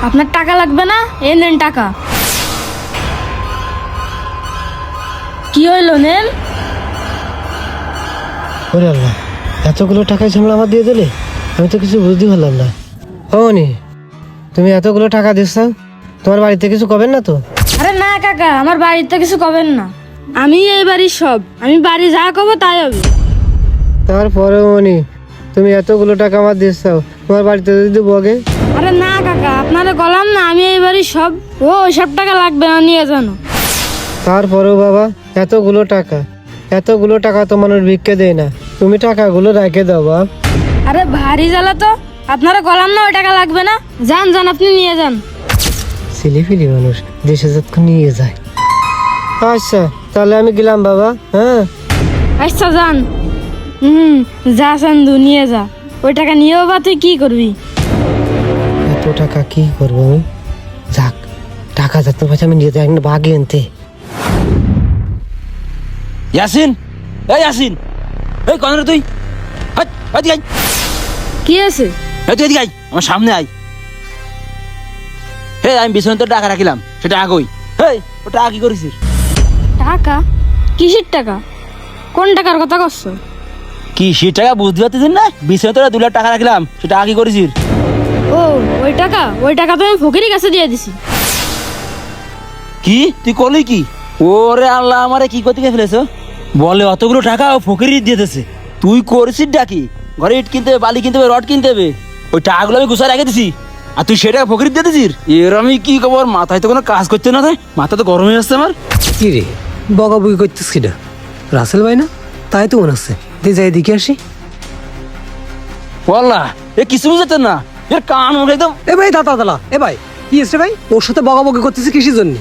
আপনার টাকা লাগবে না? এই নেন টাকা। কি হইলো, নেন। ওরে আল্লাহ, এতগুলো টাকা সামলা আমার দিয়ে দিলে? আমি তো কিছু বুঝতে পারলাম না। হনি, তুমি এতগুলো টাকা দিচ্ছ, তোমার বাড়িতে কিছু কবেন না তো? আরে না কাকা, আমার বাড়িতে কিছু কবেন না। আমি এই বাড়ির সব, আমি বাড়ি যা কব তাই হবে। তারপরেও মনি, তুমি এতগুলো টাকা আমার দিচ্ছ, তোমার বাড়িতে যদি বগে? আরে না কাকা, আপনারা গলাম না আমি এই বাড়ির সব। ও ওইসব টাকা লাগবে না, নিয়ে জানো। তারপরেও বাবা, এতগুলো টাকা তো মানুষ ভিক্ষে দেয় না, তুমি টাকাগুলো রেখে দাও বাপ। আরে ভারী জ্বালা তো, আপনারা গলাম না ওই টাকা লাগবে না। যান যান, আপনি নিয়ে যান। ছিলিফিলি মানুষ দেশে যতক্ষণ নিয়ে যায়। আচ্ছা তাহলে আমি গেলাম বাবা। হ্যাঁ আচ্ছা যান। যা চান্দু, নিয়ে যা। ওই টাকা নিয়েও বা তুই কি করবি? এত টাকা কি করবো আমি? যাক, টাকা যত পাচ্ছি আমি নিয়ে যাই, একটা বাঘে আনতে। ইয়াসিন, এই ইয়াসিন, এই কোন রে তুই? হাট, এদিকে আয়। কি আছে? এই তুই এদিকে আয়, আমার সামনে আয়। হে, আমি বিছানায় তো টাকা রাখিলাম, সেটা আগই। হেই, ওটা আগে করেছিস? টাকা? কিসের টাকা? কোন টাকার কথা করছো? কি সে টাকা বুঝতে পারতেছিস না? বিছানায় তো 2 লাখ টাকা রাখলাম, সেটা আগে করেছিস? ও ওই টাকা তো আমি ফকিরের কাছে দিয়ে দিছি। কি তুই করলি কি? ওরে আল্লাহ, আমারে কি করতে ফেলেছ? বলে অতগুলো টাকা ও ফকিরই দিয়ে দিছে। তুই করেছিস ডাকি? ঘরে ইট কিনতে হবে, বালি কিনতে হবে, রড কিনতে হবে। ওই টাকাগুলো আমি গুছায় রেখে দিছি, আর তুই সেটা ফকির দিয়ে দিছিস? এর আমি কি খবর? মাথায় তো কোনো কাজ করছে না, তাই মাথা তো গরম হয়ে যাচ্ছে আমার। কি রে, বকাবকি করতেছ কিনা? রাসেল ভাই না? তাই তো মনে হচ্ছে। যাই দিকে আসি। বল্লা, এ কিছু বুঝতে না, এর কান মুখ একদম। এ ভাই দাদা এ ভাই, কি এসছে ভাই? ওর সাথে বকাবকি করতেছে কিসের জন্য?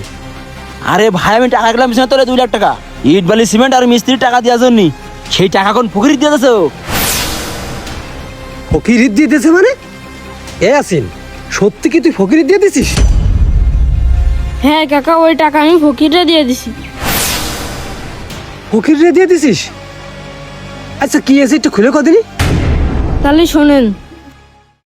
আরে ভাই, আমি টাকা রাখলাম বিছানা তোরে 2 লাখ টাকা, ইট বালি সিমেন্ট আর মিস্ত্রির টাকা দেওয়ার জন্য। সেই টাকা কোন ফকির দিয়ে দিছে? ফকির দিয়ে দিয়েছে মানে? এ আসিন, সত্যি কি তুই ফকির দিয়ে দিছিস? হ্যাঁ কাকা, ওই টাকা আমি ফকিরে দিয়ে দিছি। ফকির দিয়ে দিছিস? আচ্ছা কি আছে একটু খুলে কদিনই। তাহলে শোনেন,